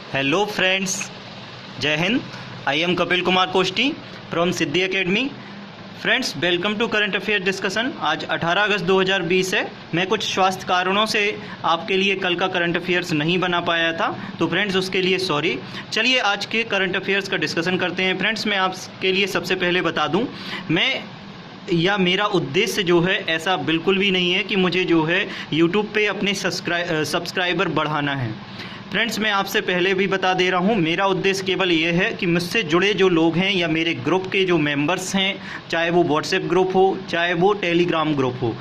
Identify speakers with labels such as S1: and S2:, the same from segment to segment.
S1: Hello friends, जय हिंद। I am Kapil Kumar Koshti from Siddhi academy. Friends, welcome to current affair discussion. आज 18 अगस्त 2020 है। मैं कुछ स्वास्थ्य कारणों से आपके लिए कल का करंट अफेयर्स नहीं बना पाया था, तो फ्रेंड्स उसके लिए सॉरी। चलिए आज के करंट अफेयर्स का डिस्कशन करते हैं। फ्रेंड्स, मैं आपके लिए सबसे पहले बता दूं, मेरा उद्देश्य जो है ऐसा बिल्कुल भी नहीं है कि मुझे जो है यूट्यूब पे अपने सब्सक्राइबर बढ़ाना है। फ्रेंड्स, मैं आपसे पहले भी बता दे रहा हूँ, मेरा उद्देश्य केवल ये है कि मुझसे जुड़े जो लोग हैं या मेरे ग्रुप के जो मेंबर्स हैं, चाहे वो व्हाट्सएप ग्रुप हो चाहे वो टेलीग्राम ग्रुप हो,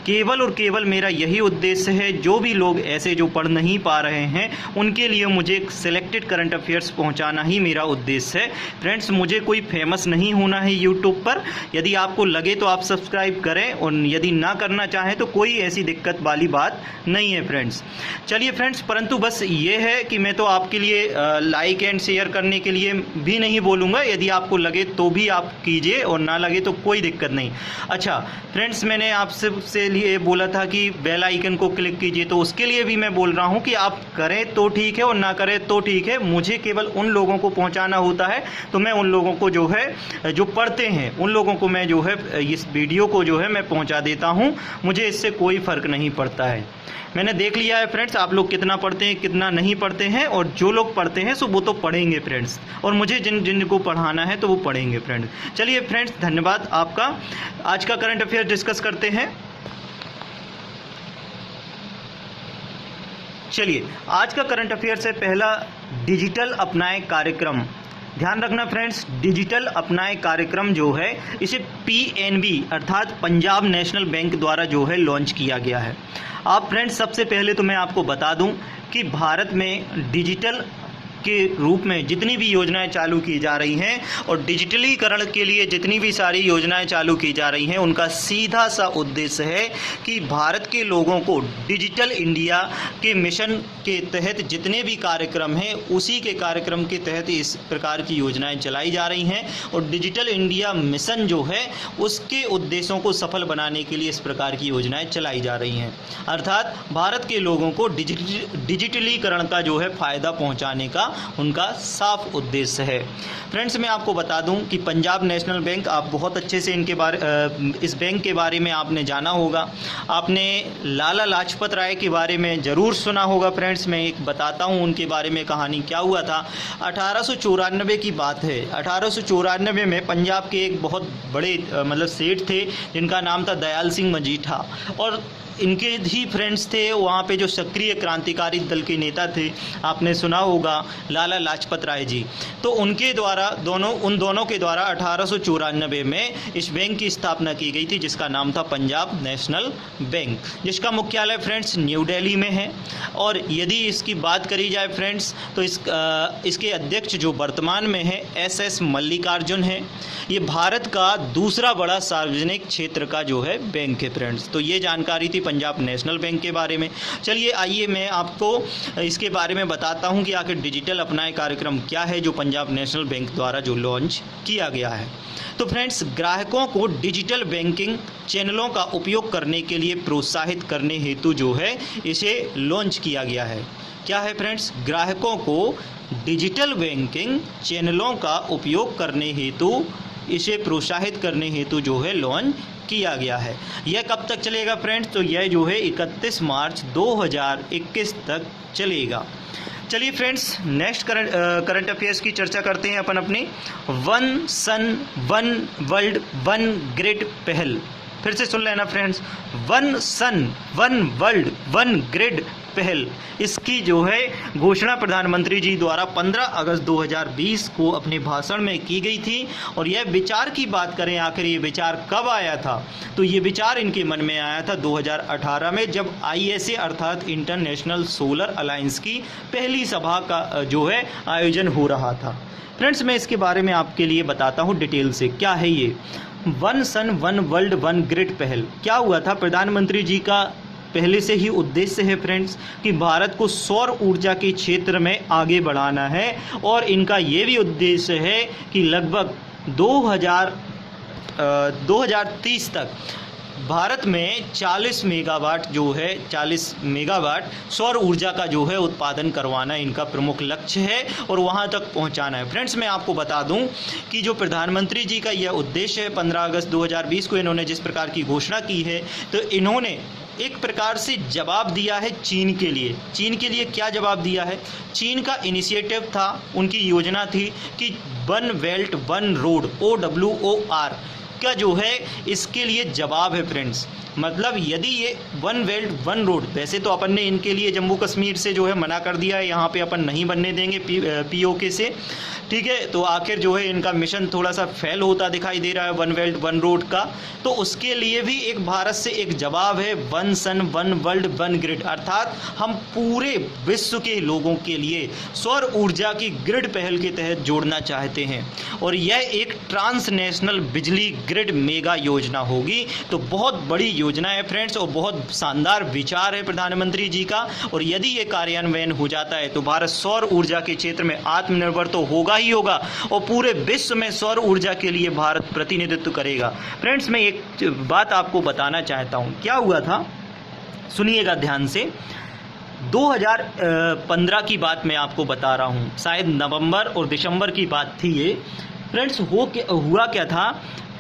S1: केवल और केवल मेरा यही उद्देश्य है। जो भी लोग ऐसे जो पढ़ नहीं पा रहे हैं उनके लिए मुझे सिलेक्टेड करंट अफेयर्स पहुंचाना ही मेरा उद्देश्य है। फ्रेंड्स, मुझे कोई फेमस नहीं होना है यूट्यूब पर। यदि आपको लगे तो आप सब्सक्राइब करें, और यदि ना करना चाहें तो कोई ऐसी दिक्कत वाली बात नहीं है। फ्रेंड्स, चलिए फ्रेंड्स, परंतु बस ये है कि मैं तो आपके लिए लाइक एंड शेयर करने के लिए भी नहीं बोलूँगा। यदि आपको लगे तो भी आप कीजिए और ना लगे तो कोई दिक्कत नहीं। अच्छा फ्रेंड्स, मैंने आपसे लिए बोला था कि बेल आइकन को क्लिक कीजिए, तो उसके लिए भी मैं बोल रहा हूं कि आप करें तो ठीक है और ना करें तो ठीक है। मुझे केवल उन लोगों को पहुंचाना होता है, तो मैं उन लोगों को जो है जो पढ़ते हैं उन लोगों को मैं जो है इस वीडियो को जो है मैं पहुंचा देता हूं। मुझे इससे कोई फ़र्क नहीं पड़ता है। मैंने देख लिया है फ्रेंड्स, आप लोग कितना पढ़ते हैं कितना नहीं पढ़ते हैं, और जो लोग पढ़ते हैं सो वो तो पढ़ेंगे फ्रेंड्स, और मुझे जिनको पढ़ाना है तो वो पढ़ेंगे फ्रेंड्स। चलिए फ्रेंड्स, धन्यवाद आपका। आज का करंट अफेयर डिस्कस करते हैं। चलिए, आज का करंट अफेयर से पहला, डिजिटल अपनाए कार्यक्रम। ध्यान रखना फ्रेंड्स, डिजिटल अपनाए कार्यक्रम जो है इसे पीएनबी अर्थात पंजाब नेशनल बैंक द्वारा जो है लॉन्च किया गया है। आप फ्रेंड्स, सबसे पहले तो मैं आपको बता दूं कि भारत में डिजिटल के रूप में जितनी भी योजनाएं चालू की जा रही हैं और डिजिटलीकरण के लिए जितनी भी सारी योजनाएं चालू की जा रही हैं, उनका सीधा सा उद्देश्य है कि भारत के लोगों को डिजिटल इंडिया के मिशन के तहत जितने भी कार्यक्रम हैं उसी के कार्यक्रम के तहत इस प्रकार की योजनाएं चलाई जा रही हैं। और डिजिटल इंडिया मिशन जो है उसके उद्देश्यों को सफल बनाने के लिए इस प्रकार की योजनाएं चलाई जा रही हैं। अर्थात भारत के लोगों को डिजिटलीकरण का जो है फ़ायदा पहुँचाने का उनका साफ उद्देश्य है। फ्रेंड्स, मैं आपको बता दूं कि पंजाब नेशनल बैंक, आप बहुत अच्छे से इस बैंक के बारे में आपने जाना होगा। आपने लाला लाजपत राय के बारे में ज़रूर सुना होगा। फ्रेंड्स, मैं एक बताता हूं उनके बारे में कहानी क्या हुआ था। 1894 की बात है। 1894 में पंजाब के एक बहुत बड़े सेठ थे जिनका नाम था दयाल सिंह मजीठा, और इनके ही फ्रेंड्स थे वहाँ पे जो सक्रिय क्रांतिकारी दल के नेता थे, आपने सुना होगा लाला लाजपत राय जी। तो उनके द्वारा उन दोनों के द्वारा 1894 में इस बैंक की स्थापना की गई थी, जिसका नाम था पंजाब नेशनल बैंक, जिसका मुख्यालय फ्रेंड्स न्यू दिल्ली में है। और यदि इसकी बात करी जाए फ्रेंड्स, तो इसके अध्यक्ष जो वर्तमान में है SS मल्लिकार्जुन है। ये भारत का दूसरा बड़ा सार्वजनिक क्षेत्र का जो है बैंक है फ्रेंड्स। तो ये जानकारी थी पंजाब नेशनल बैंक के बारे में। चलिए आइए मैं आपको इसके बारे में बताता हूं कि आखिर डिजिटल अपनाए कार्यक्रम क्या है जो पंजाब नेशनल बैंक द्वारा जो लॉन्च किया गया है। तो फ्रेंड्स, ग्राहकों को डिजिटल बैंकिंग चैनलों का उपयोग करने के लिए प्रोत्साहित करने हेतु जो है इसे लॉन्च किया गया है। क्या है फ्रेंड्स? ग्राहकों को डिजिटल बैंकिंग चैनलों का उपयोग करने हेतु इसे प्रोत्साहित करने हेतु जो है लॉन्च किया गया है। यह कब तक चलेगा फ्रेंड्स? तो यह जो है 31 मार्च 2021 तक चलेगा। चलिए फ्रेंड्स, नेक्स्ट करंट अफेयर्स की चर्चा करते हैं अपन अपनी। One sun one world one grid पहल। फिर से सुन लेना friends, one sun one world one grid पहल। इसकी जो है घोषणा प्रधानमंत्री जी द्वारा 15 अगस्त 2020 को अपने भाषण में की गई थी। और यह विचार की बात करें, आखिर ये विचार कब आया था? तो ये विचार इनके मन में आया था 2018 में, जब ISA अर्थात इंटरनेशनल सोलर अलायंस की पहली सभा का जो है आयोजन हो रहा था। फ्रेंड्स, मैं इसके बारे में आपके लिए बताता हूँ डिटेल से। क्या है ये one sun one world one grid पहल? क्या हुआ था, प्रधानमंत्री जी का पहले से ही उद्देश्य है फ्रेंड्स कि भारत को सौर ऊर्जा के क्षेत्र में आगे बढ़ाना है। और इनका ये भी उद्देश्य है कि लगभग 2030 तक भारत में 40 मेगावाट जो है 40 मेगावाट सौर ऊर्जा का जो है उत्पादन करवाना इनका प्रमुख लक्ष्य है और वहां तक पहुंचाना है। फ्रेंड्स, मैं आपको बता दूं कि जो प्रधानमंत्री जी का यह उद्देश्य है, 15 अगस्त 2020 को इन्होंने जिस प्रकार की घोषणा की है, तो इन्होंने एक प्रकार से जवाब दिया है चीन के लिए। चीन के लिए क्या जवाब दिया है? चीन का इनिशिएटिव था, उनकी योजना थी कि one belt one road OWOR का जो है इसके लिए जवाब है। फ्रेंड्स, मतलब यदि ये वन बेल्ट वन रोड, वैसे तो अपन ने इनके लिए जम्मू कश्मीर से जो है मना कर दिया है, यहाँ पे अपन नहीं बनने देंगे POK से, ठीक है। तो आखिर जो है इनका मिशन थोड़ा सा फेल होता दिखाई दे रहा है वन बेल्ट वन रोड का। तो उसके लिए भी एक भारत से एक जवाब है, one sun one world one grid, अर्थात हम पूरे विश्व के लोगों के लिए सौर ऊर्जा की ग्रिड पहल के तहत जोड़ना चाहते हैं और यह एक ट्रांसनेशनल बिजली ग्रिड मेगा योजना होगी। तो बहुत बड़ी योजना है फ्रेंड्स और बहुत शानदार विचार है प्रधानमंत्री जी का, और यदि ये कार्यान्वयन हो जाता है तो भारत सौर ऊर्जा के क्षेत्र में आत्मनिर्भर तो होगा ही होगा और पूरे विश्व में सौर ऊर्जा के लिए भारत प्रतिनिधित्व करेगा। फ्रेंड्स, मैं एक बात आपको बताना चाहता हूं, क्या हुआ था सुनिएगा ध्यान से। 2015 की बात मैं आपको बता रहा हूं, शायद नवंबर और दिसंबर की बात थी ये। फ्रेंड्स, हुआ क्या था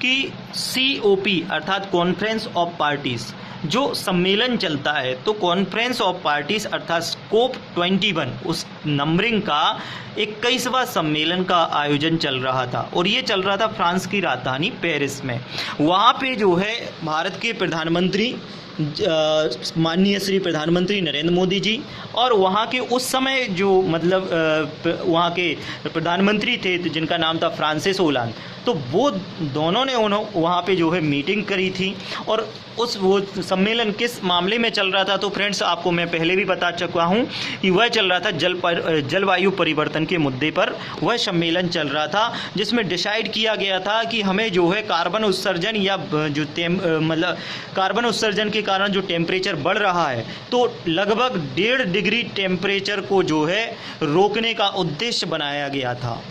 S1: कि COP अर्थात कॉन्फ्रेंस ऑफ पार्टीज जो सम्मेलन चलता है, तो कॉन्फ्रेंस ऑफ पार्टीज अर्थात स्कोप 21 उस नंबरिंग का 21वां सम्मेलन का आयोजन चल रहा था और ये चल रहा था फ्रांस की राजधानी पेरिस में। वहाँ पे जो है भारत के प्रधानमंत्री माननीय श्री प्रधानमंत्री नरेंद्र मोदी जी और वहाँ के उस समय जो मतलब वहाँ के प्रधानमंत्री थे जिनका नाम था फ्रांसिस ओलांद, तो वो दोनों ने वहाँ पे जो है मीटिंग करी थी। और वो सम्मेलन किस मामले में चल रहा था, तो फ्रेंड्स आपको मैं पहले भी बता चुका हूँ कि वह चल रहा था जलवायु परिवर्तन के मुद्दे पर वह सम्मेलन चल रहा था, जिसमें डिसाइड किया गया था कि हमें जो है कार्बन उत्सर्जन या जो मतलब कार्बन उत्सर्जन के कारण जो टेम्परेचर बढ़ रहा है, तो लगभग 1.5 डिग्री टेम्परेचर को जो है रोकने का उद्देश्य बनाया गया था।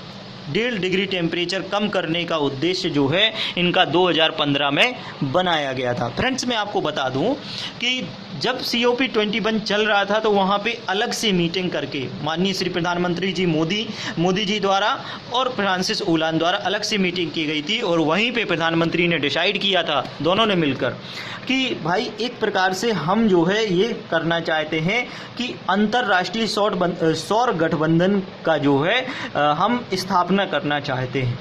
S1: 1.5 डिग्री टेम्परेचर कम करने का उद्देश्य जो है इनका 2015 में बनाया गया था। फ्रेंड्स, मैं आपको बता दूं कि जब COP 21 चल रहा था तो वहाँ पे अलग से मीटिंग करके माननीय श्री प्रधानमंत्री जी मोदी जी द्वारा और फ्रांसिस ओलांद द्वारा अलग से मीटिंग की गई थी और वहीं पे प्रधानमंत्री ने डिसाइड किया था, दोनों ने मिलकर, कि भाई एक प्रकार से हम जो है ये करना चाहते हैं कि अंतर्राष्ट्रीय सौर गठबंधन का जो है हम स्थापना करना चाहते हैं।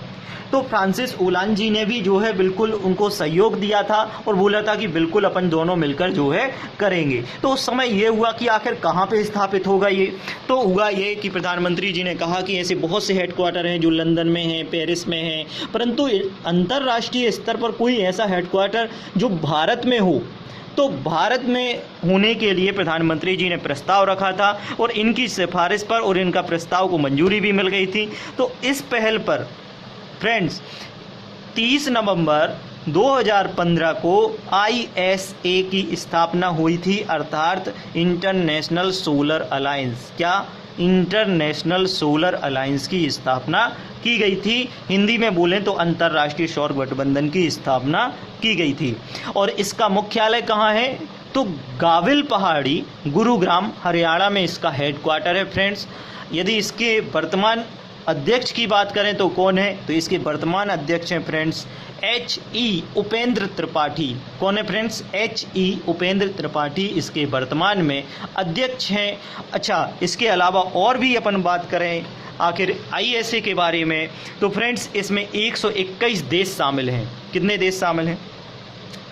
S1: तो फ्रांसिस ओलांद जी ने भी जो है बिल्कुल उनको सहयोग दिया था और बोला था कि बिल्कुल अपन दोनों मिलकर जो है करेंगे। तो उस समय ये हुआ कि आखिर कहाँ पे स्थापित होगा ये, तो हुआ ये कि प्रधानमंत्री जी ने कहा कि ऐसे बहुत से हेडक्वार्टर हैं जो लंदन में हैं, पेरिस में हैं, परंतु अंतर्राष्ट्रीय स्तर पर कोई ऐसा हेडक्वार्टर जो भारत में हो। तो भारत में होने के लिए प्रधानमंत्री जी ने प्रस्ताव रखा था और इनकी सिफारिश पर और इनका प्रस्ताव को मंजूरी भी मिल गई थी। तो इस पहल पर फ्रेंड्स 30 नवंबर 2015 को ISA की स्थापना हुई थी, अर्थात इंटरनेशनल सोलर अलायंस। क्या? इंटरनेशनल सोलर अलायंस की स्थापना की गई थी। हिंदी में बोलें तो अंतर्राष्ट्रीय सौर गठबंधन की स्थापना की गई थी। और इसका मुख्यालय कहाँ है? तो गाविल पहाड़ी, गुरुग्राम, हरियाणा में इसका हेडक्वार्टर है। फ्रेंड्स, यदि इसके वर्तमान अध्यक्ष की बात करें तो कौन है, तो इसके वर्तमान अध्यक्ष हैं फ्रेंड्स HE उपेंद्र त्रिपाठी। कौन है फ्रेंड्स? HE उपेंद्र त्रिपाठी इसके वर्तमान में अध्यक्ष हैं। अच्छा, इसके अलावा और भी अपन बात करें आखिर ISA के बारे में, तो फ्रेंड्स इसमें 121 देश शामिल हैं। कितने देश शामिल हैं?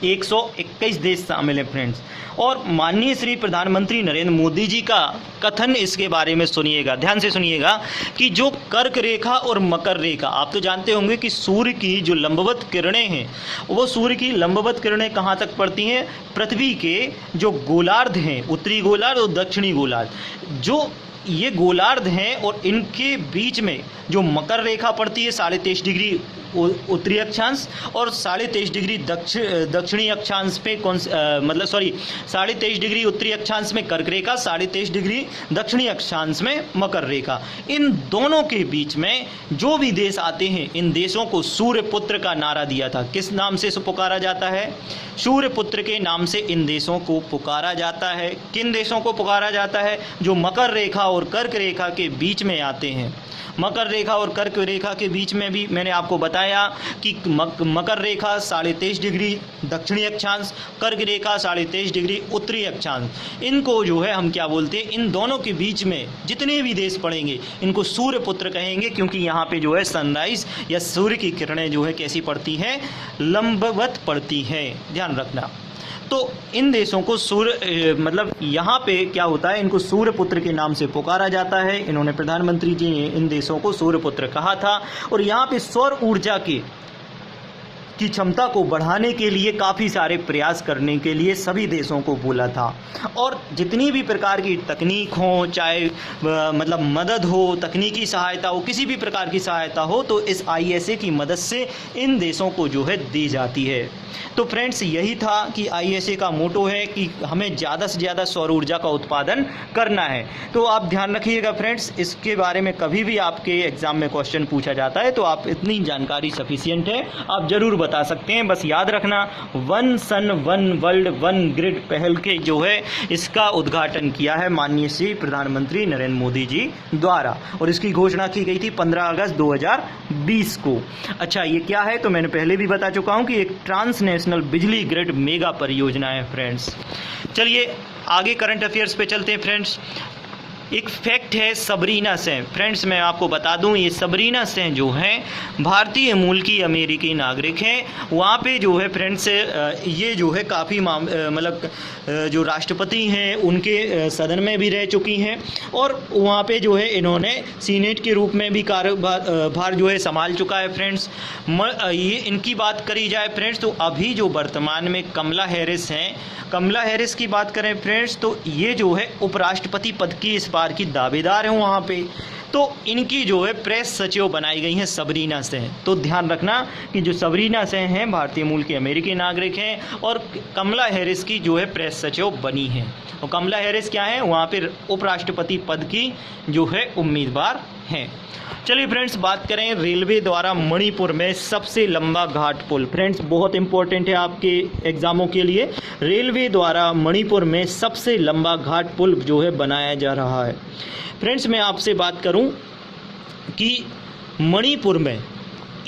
S1: 121 देश शामिल हैं फ्रेंड्स। और माननीय श्री प्रधानमंत्री नरेंद्र मोदी जी का कथन इसके बारे में सुनिएगा, ध्यान से सुनिएगा, कि जो कर्क रेखा और मकर रेखा, आप तो जानते होंगे कि सूर्य की जो लंबवत किरणें हैं, वो सूर्य की लंबवत किरणें कहाँ तक पड़ती हैं? पृथ्वी के जो गोलार्ध हैं, उत्तरी गोलार्ध और दक्षिणी गोलार्ध, जो ये गोलार्ध हैं और इनके बीच में जो मकर रेखा पड़ती है 23.5 डिग्री उत्तरी अक्षांश और 23.5 डिग्री दक्षिणी अक्षांश पे 23.5 डिग्री उत्तरी अक्षांश में कर्क रेखा, 23.5 डिग्री दक्षिणी अक्षांश में मकर रेखा। इन दोनों के बीच में जो भी देश आते हैं, इन देशों को सूर्यपुत्र का नारा दिया था। किस नाम से पुकारा जाता है? सूर्यपुत्र के नाम से इन देशों को पुकारा जाता है। किन देशों को पुकारा जाता है? जो मकर रेखा और कर्क रेखा के बीच में आते हैं। मकर रेखा और कर्क रेखा के बीच में भी मैंने आपको बताया कि मकर रेखा 23.5 डिग्री दक्षिणी अक्षांश, कर्क रेखा 23.5 डिग्री उत्तरी अक्षांश। इनको जो है हम क्या बोलते हैं? इन दोनों के बीच में जितने भी देश पड़ेंगे इनको सूर्यपुत्र कहेंगे, क्योंकि यहाँ पे जो है सनराइज या सूर्य की किरणें जो है कैसी पड़ती हैं? लंबवत पड़ती हैं, ध्यान रखना। तो इन देशों को यहाँ पे क्या होता है? इनको सूर्यपुत्र के नाम से पुकारा जाता है। इन्होंने प्रधानमंत्री जी ने इन देशों को सूर्यपुत्र कहा था। और यहाँ पे सौर ऊर्जा की क्षमता को बढ़ाने के लिए काफ़ी सारे प्रयास करने के लिए सभी देशों को बोला था। और जितनी भी प्रकार की तकनीक हो, चाहे मदद हो, तकनीकी सहायता हो, किसी भी प्रकार की सहायता हो, तो इस ISA की मदद से इन देशों को जो है दी जाती है। तो फ्रेंड्स, यही था कि ISA का मोटो है कि हमें ज़्यादा से ज़्यादा सौर ऊर्जा का उत्पादन करना है। तो आप ध्यान रखिएगा फ्रेंड्स, इसके बारे में कभी भी आपके एग्ज़ाम में क्वेश्चन पूछा जाता है तो आप इतनी जानकारी सफिशिएंट है, आप ज़रूर बता सकते हैं। बस याद रखना, 1 सन 1 वर्ल्ड 1 ग्रिड पहल के जो है इसका उद्घाटन किया है माननीय श्री प्रधानमंत्री नरेंद्र मोदी जी द्वारा, और इसकी घोषणा की गई थी 15 अगस्त 2020 को। अच्छा, ये क्या है? तो मैंने पहले भी बता चुका हूँ कि एक ट्रांसनेशनल बिजली ग्रिड मेगा परियोजना है फ्रेंड्स। चलिए आगे करंट अफेयर्स पे चलते हैं फ्रेंड्स। एक फैक्ट है सबरीना सिंह। फ्रेंड्स, मैं आपको बता दूं, ये सबरीना सिंह जो हैं भारतीय मूल की अमेरिकी नागरिक हैं। वहाँ पे जो है फ्रेंड्स, ये जो है काफ़ी जो राष्ट्रपति हैं उनके सदन में भी रह चुकी हैं, और वहाँ पे जो है इन्होंने सीनेट के रूप में भी कार्यभार जो है संभाल चुका है फ्रेंड्स। ये इनकी बात करी जाए फ्रेंड्स, तो अभी जो वर्तमान में कमला हैरिस हैं, कमला हैरिस की बात करें फ्रेंड्स, तो ये जो है उपराष्ट्रपति पद की इस बार की दावेदार हैं वहाँ पे। तो इनकी जो है प्रेस सचिव बनाई गई हैं सबरीना सिंह। तो ध्यान रखना कि जो सबरीना सिंह हैं भारतीय मूल के अमेरिकी नागरिक हैं, और कमला हैरिस की जो है प्रेस सचिव बनी हैं। और कमला हैरिस क्या है? वहाँ पर उपराष्ट्रपति पद की जो है उम्मीदवार हैं। चलिए फ्रेंड्स, बात करें रेलवे द्वारा मणिपुर में सबसे लंबा घाट पुल। फ्रेंड्स, बहुत इंपॉर्टेंट है आपके एग्जामों के लिए। रेलवे द्वारा मणिपुर में सबसे लंबा घाट पुल जो है बनाया जा रहा है। फ्रेंड्स, मैं आपसे बात करूं कि मणिपुर में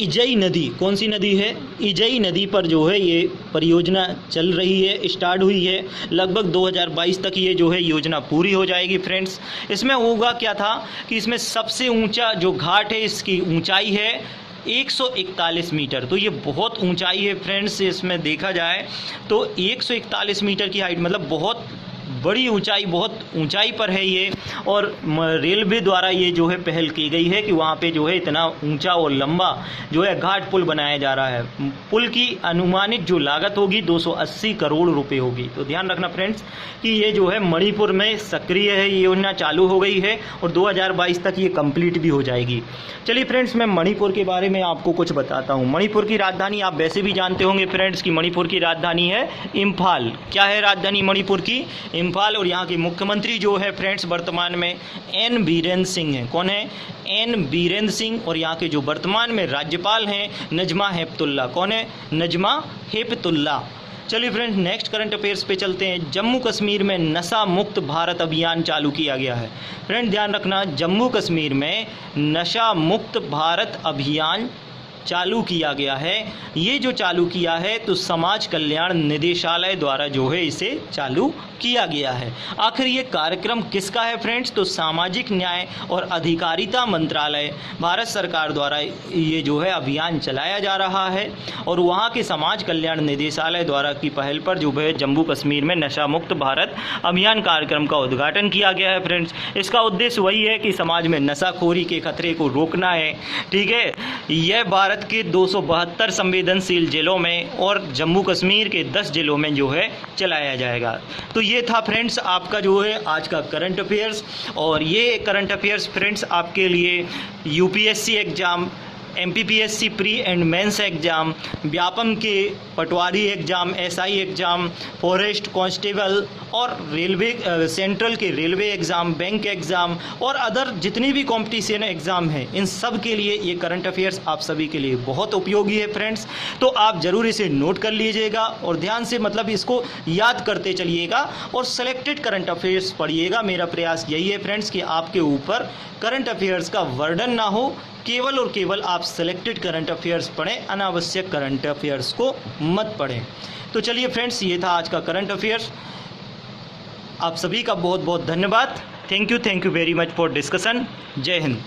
S1: इजई नदी, कौन सी नदी है? इजई नदी पर जो है ये परियोजना चल रही है, स्टार्ट हुई है। लगभग 2022 तक ये जो है योजना पूरी हो जाएगी फ्रेंड्स। इसमें होगा क्या था कि इसमें सबसे ऊंचा जो घाट है, इसकी ऊंचाई है 141 मीटर। तो ये बहुत ऊंचाई है फ्रेंड्स। इसमें देखा जाए तो 141 मीटर की हाइट, मतलब बहुत बड़ी ऊंचाई, बहुत ऊंचाई पर है ये। और रेलवे द्वारा ये जो है पहल की गई है कि वहाँ पे जो है इतना ऊंचा और लंबा जो है घाट पुल बनाया जा रहा है। पुल की अनुमानित जो लागत होगी 280 करोड़ रुपए होगी। तो ध्यान रखना फ्रेंड्स कि ये जो है मणिपुर में सक्रिय है, ये योजना चालू हो गई है और 2022 तक ये कंप्लीट भी हो जाएगी। चलिए फ्रेंड्स, मैं मणिपुर के बारे में आपको कुछ बताता हूँ। मणिपुर की राजधानी आप वैसे भी जानते होंगे फ्रेंड्स कि मणिपुर की राजधानी है इम्फाल। क्या है राजधानी मणिपुर की? इम्फाल। और यहाँ के मुख्यमंत्री जो है फ्रेंड्स वर्तमान में एन बीरेंद्र सिंह हैं। कौन है? एन बीरेंद्र सिंह। और यहाँ के जो वर्तमान में राज्यपाल हैं नजमा हेपतुल्ला। कौन है? नजमा हेपतुल्ला। चलिए फ्रेंड्स, नेक्स्ट करंट अफेयर्स पे चलते हैं। जम्मू कश्मीर में नशा मुक्त भारत अभियान चालू किया गया है। फ्रेंड ध्यान रखना, जम्मू कश्मीर में नशा मुक्त भारत अभियान चालू किया गया है। ये जो चालू किया है तो समाज कल्याण निदेशालय द्वारा जो है इसे चालू किया गया है। आखिर ये कार्यक्रम किसका है फ्रेंड्स? तो सामाजिक न्याय और अधिकारिता मंत्रालय भारत सरकार द्वारा ये जो है अभियान चलाया जा रहा है, और वहाँ के समाज कल्याण निदेशालय द्वारा की पहल पर जो है जम्मू कश्मीर में नशा मुक्त भारत अभियान कार्यक्रम का उद्घाटन किया गया है फ्रेंड्स। इसका उद्देश्य वही है कि समाज में नशाखोरी के खतरे को रोकना है। ठीक है, यह भारत के 272 संवेदनशील जिलों में और जम्मू कश्मीर के 10 जिलों में जो है चलाया जाएगा। तो ये था फ्रेंड्स आपका जो है आज का करंट अफेयर्स। और ये करंट अफेयर्स फ्रेंड्स आपके लिए UPSC exam MPPSC pre and mains exam, Vyapam के patwari exam, SI exam, forest constable और रेलवे सेंट्रल के रेलवे एग्ज़ाम, बैंक एग्ज़ाम और अदर जितनी भी कंपटीशन एग्ज़ाम हैं, इन सब के लिए ये करंट अफेयर्स आप सभी के लिए बहुत उपयोगी है फ्रेंड्स। तो आप ज़रूर इसे नोट कर लीजिएगा और ध्यान से मतलब इसको याद करते चलिएगा और सेलेक्टेड करंट अफेयर्स पढ़िएगा। मेरा प्रयास यही है फ्रेंड्स कि आपके ऊपर करंट अफेयर्स का वर्डन ना हो, केवल और केवल आप सेलेक्टेड करंट अफेयर्स पढ़ें, अनावश्यक करंट अफेयर्स को मत पढ़ें। तो चलिए फ्रेंड्स, ये था आज का करंट अफेयर्स। आप सभी का बहुत बहुत धन्यवाद। Thank you very much for discussion. जय हिंद।